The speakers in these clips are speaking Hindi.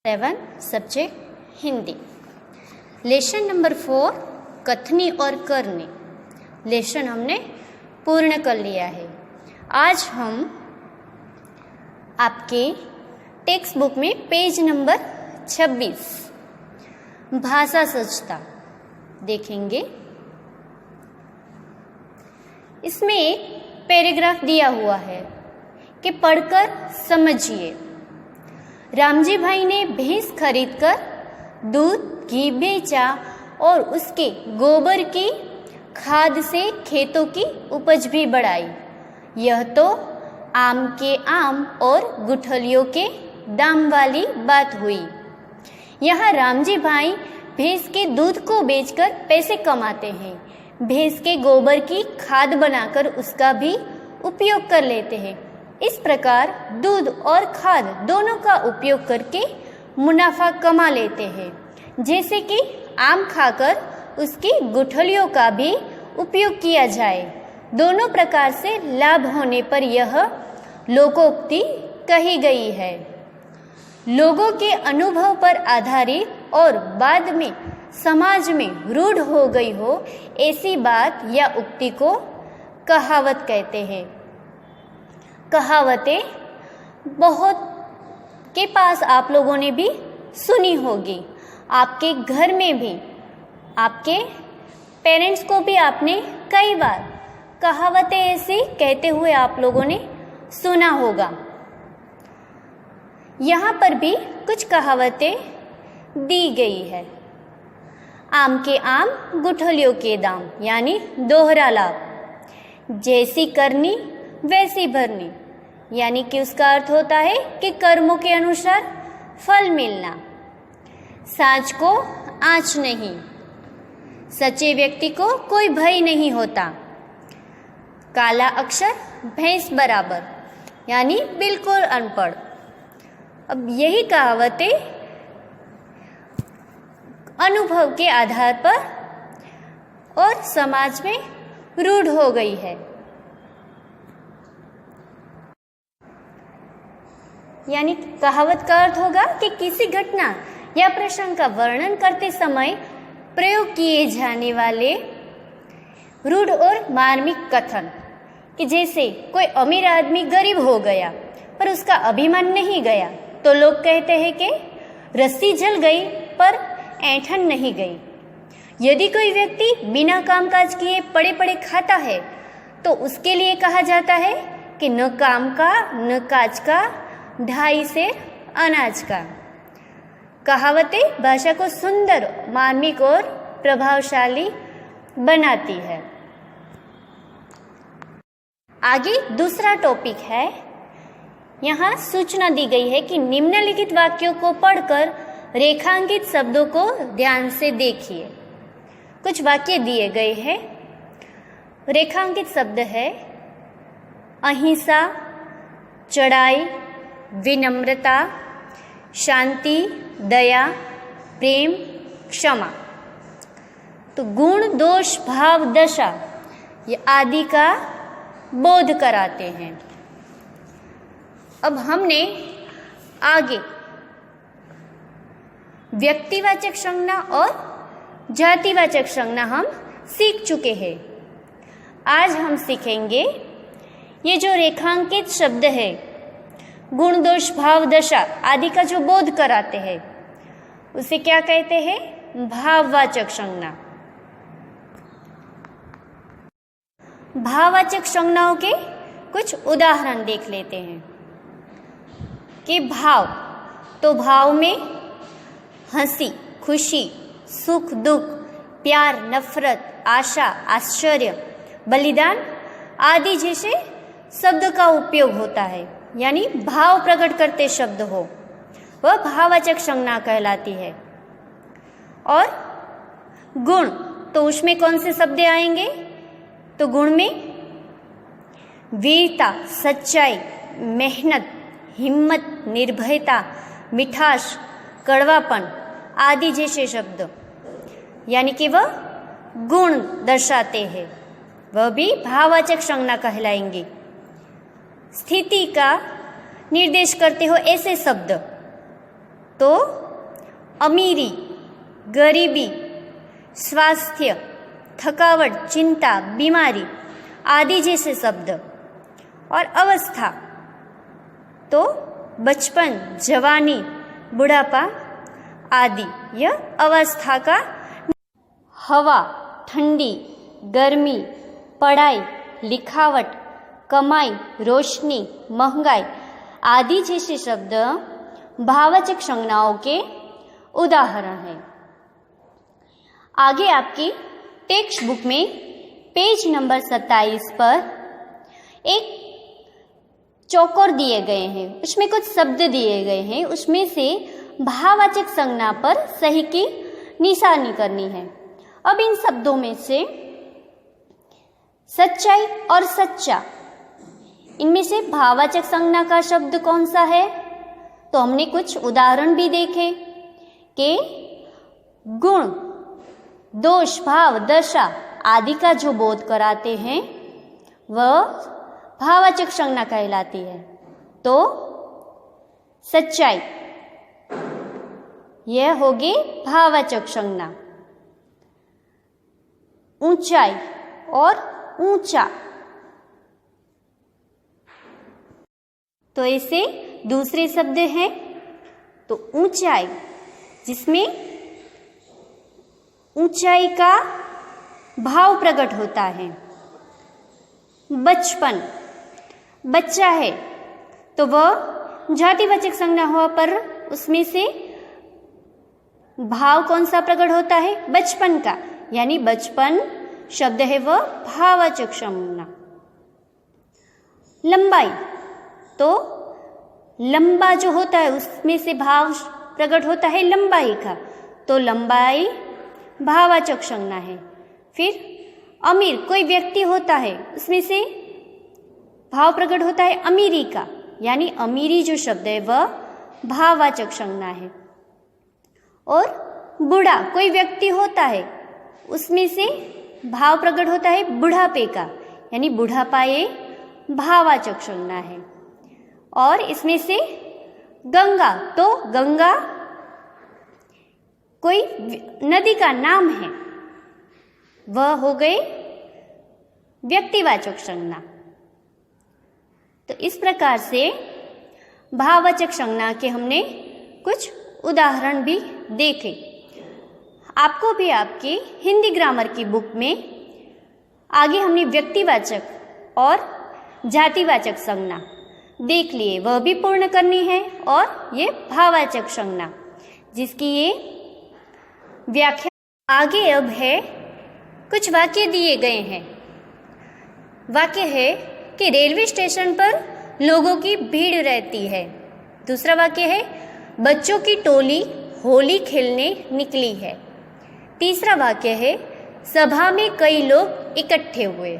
7 सब्जेक्ट हिंदी। लेसन नंबर 4 कथनी और करनी लेसन हमने पूर्ण कर लिया है। आज हम आपके टेक्स्ट बुक में पेज नंबर 26 भाषा सचता देखेंगे। इसमें एक पैराग्राफ दिया हुआ है कि पढ़कर समझिए। रामजी भाई ने भैंस खरीदकर दूध घी बेचा और उसके गोबर की खाद से खेतों की उपज भी बढ़ाई। यह तो आम के आम और गुठलियों के दाम वाली बात हुई। यहाँ रामजी भाई भैंस के दूध को बेचकर पैसे कमाते हैं, भैंस के गोबर की खाद बनाकर उसका भी उपयोग कर लेते हैं। इस प्रकार दूध और खाद दोनों का उपयोग करके मुनाफा कमा लेते हैं। जैसे कि आम खाकर उसकी गुठलियों का भी उपयोग किया जाए। दोनों प्रकार से लाभ होने पर यह लोकोक्ति कही गई है। लोगों के अनुभव पर आधारित और बाद में समाज में रूढ़ हो गई हो ऐसी बात या उक्ति को कहावत कहते हैं। कहावतें बहुत के पास आप लोगों ने भी सुनी होगी। आपके घर में भी आपके पेरेंट्स को भी आपने कई बार कहावतें ऐसी कहते हुए आप लोगों ने सुना होगा। यहाँ पर भी कुछ कहावतें दी गई है। आम के आम गुठलियों के दाम, यानी दोहरा लाभ। जैसी करनी वैसी भरनी, यानी कि उसका अर्थ होता है कि कर्मों के अनुसार फल मिलना। साँच को आँच नहीं, सच्चे व्यक्ति को कोई भय नहीं होता। काला अक्षर भैंस बराबर, यानी बिल्कुल अनपढ़। अब यही कहावतें अनुभव के आधार पर और समाज में रूढ़ हो गई है। यानी कहावत का अर्थ होगा कि किसी घटना या प्रसंग का वर्णन करते समय प्रयोग किए जाने वाले रूढ़ और मार्मिक कथन। कि जैसे कोई अमीर आदमी गरीब हो गया पर उसका अभिमान नहीं गया, तो लोग कहते हैं कि रस्सी जल गई पर ऐंठन नहीं गई। यदि कोई व्यक्ति बिना कामकाज किए पड़े पड़े खाता है तो उसके लिए कहा जाता है कि न काम का न काज का, ढाई से अनाज का। कहावतें भाषा को सुंदर, मार्मिक और प्रभावशाली बनाती है। आगे दूसरा टॉपिक है। यहाँ सूचना दी गई है कि निम्नलिखित वाक्यों को पढ़कर रेखांकित शब्दों को ध्यान से देखिए। कुछ वाक्य दिए गए हैं। रेखांकित शब्द है अहिंसा, चढ़ाई, विनम्रता, शांति, दया, प्रेम, क्षमा। तो गुण, दोष, भाव, दशा ये आदि का बोध कराते हैं। अब हमने आगे व्यक्तिवाचक संज्ञा और जातिवाचक संज्ञा हम सीख चुके हैं। आज हम सीखेंगे ये जो रेखांकित शब्द है, गुण, दोष, भाव, दशा आदि का जो बोध कराते हैं, उसे क्या कहते हैं? भाववाचक संज्ञा। भाववाचक संज्ञाओं के कुछ उदाहरण देख लेते हैं। कि भाव, तो भाव में हंसी, खुशी, सुख, दुख, प्यार, नफरत, आशा, आश्चर्य, बलिदान आदि जैसे शब्द का उपयोग होता है। यानी भाव प्रकट करते शब्द हो, वह भाववाचक संज्ञा कहलाती है। और गुण, तो उसमें कौन से शब्द आएंगे? तो गुण में वीरता, सच्चाई, मेहनत, हिम्मत, निर्भयता, मिठास, कड़वापन आदि जैसे शब्द, यानी कि वह गुण दर्शाते हैं, वह भी भाववाचक संज्ञा कहलाएंगे। स्थिति का निर्देश करते हो ऐसे शब्द, तो अमीरी, गरीबी, स्वास्थ्य, थकावट, चिंता, बीमारी आदि जैसे शब्द। और अवस्था तो बचपन, जवानी, बुढ़ापा आदि, यह अवस्था का। हवा, ठंडी, गर्मी, पढ़ाई, लिखावट, कमाई, रोशनी, महंगाई आदि जैसे शब्द भाववाचक संज्ञाओं के उदाहरण हैं। आगे आपकी टेक्स्ट बुक में पेज नंबर 27 पर एक चौकोर दिए गए हैं, उसमें कुछ शब्द दिए गए हैं, उसमें से भाववाचक संज्ञा पर सही की निशानी करनी है। अब इन शब्दों में से सच्चाई और सच्चा, इनमें से भाववाचक संज्ञा का शब्द कौन सा है? तो हमने कुछ उदाहरण भी देखे कि गुण, दोष, भाव, दशा आदि का जो बोध कराते हैं वह भाववाचक संज्ञा कहलाती है। तो सच्चाई यह होगी भाववाचक संज्ञा। ऊंचाई और ऊंचा, तो ऐसे दूसरे शब्द हैं। तो ऊंचाई, जिसमें ऊंचाई का भाव प्रकट होता है। बचपन, बच्चा है तो वह जातिवाचक संज्ञा हुआ पर उसमें से भाव कौन सा प्रकट होता है? बचपन का, यानी बचपन शब्द है वह भाववाचक संज्ञा। लंबाई, तो लंबा जो होता है उसमें से भाव प्रकट होता है लंबाई का, तो लंबाई भाववाचक संज्ञा है। फिर अमीर, कोई व्यक्ति होता है उसमें से भाव प्रकट होता है अमीरी का, यानी अमीरी जो शब्द है वह भाववाचक संज्ञा है। और बूढ़ा, कोई व्यक्ति होता है उसमें से भाव प्रकट होता है बुढ़ापे का, यानी बुढ़ापा ये भाववाचक संज्ञा है। और इसमें से गंगा, तो गंगा कोई नदी का नाम है, वह हो गई व्यक्तिवाचक संज्ञा। तो इस प्रकार से भाववाचक संज्ञा के हमने कुछ उदाहरण भी देखे। आपको भी आपकी हिंदी ग्रामर की बुक में आगे हमने व्यक्तिवाचक और जातिवाचक संज्ञा देख लिए, वह भी पूर्ण करनी है। और ये भाववाचक संज्ञा जिसकी ये व्याख्या आगे अब है। कुछ वाक्य दिए गए हैं। वाक्य है कि रेलवे स्टेशन पर लोगों की भीड़ रहती है। दूसरा वाक्य है बच्चों की टोली होली खेलने निकली है। तीसरा वाक्य है सभा में कई लोग इकट्ठे हुए।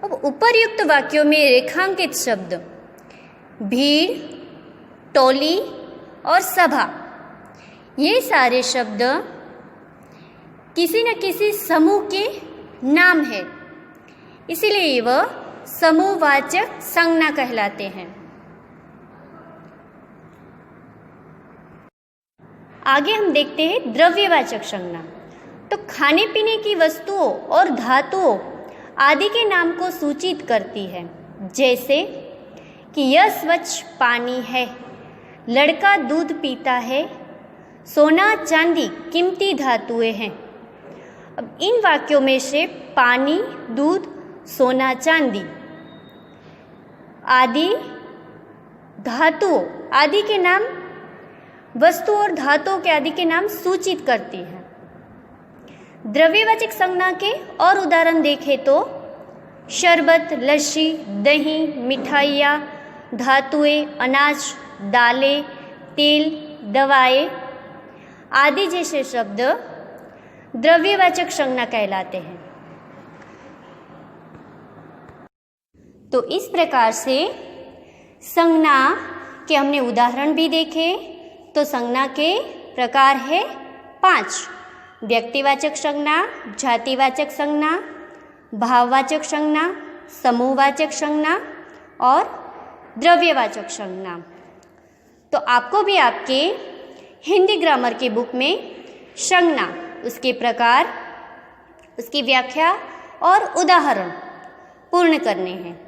अब उपर्युक्त वाक्यों में रेखांकित शब्द भीड़, टोली और सभा, ये सारे शब्द किसी न किसी समूह के नाम है, इसीलिए वह समूहवाचक संज्ञा कहलाते हैं। आगे हम देखते हैं द्रव्यवाचक संज्ञा। तो खाने पीने की वस्तुओं और धातुओं आदि के नाम को सूचित करती है, जैसे कि यह स्वच्छ पानी है, लड़का दूध पीता है, सोना चांदी कीमती धातुएं हैं। अब इन वाक्यों में से पानी, दूध, सोना चांदी आदि धातुओं आदि के नाम, वस्तु और धातुओं के आदि के नाम सूचित करती है। द्रव्यवाचक संज्ञा के और उदाहरण देखें तो शरबत, लस्सी, दही, मिठाइयाँ, धातुएं, अनाज, दालें, तेल, दवाएं आदि जैसे शब्द द्रव्यवाचक संज्ञा कहलाते हैं। तो इस प्रकार से संज्ञा के हमने उदाहरण भी देखे। तो संज्ञा के प्रकार है 5: व्यक्तिवाचक संज्ञा, जातिवाचक संज्ञा, भाववाचक संज्ञा, समूहवाचक संज्ञा और द्रव्यवाचक संज्ञा। तो आपको भी आपके हिंदी ग्रामर की बुक में संज्ञा, उसके प्रकार, उसकी व्याख्या और उदाहरण पूर्ण करने हैं।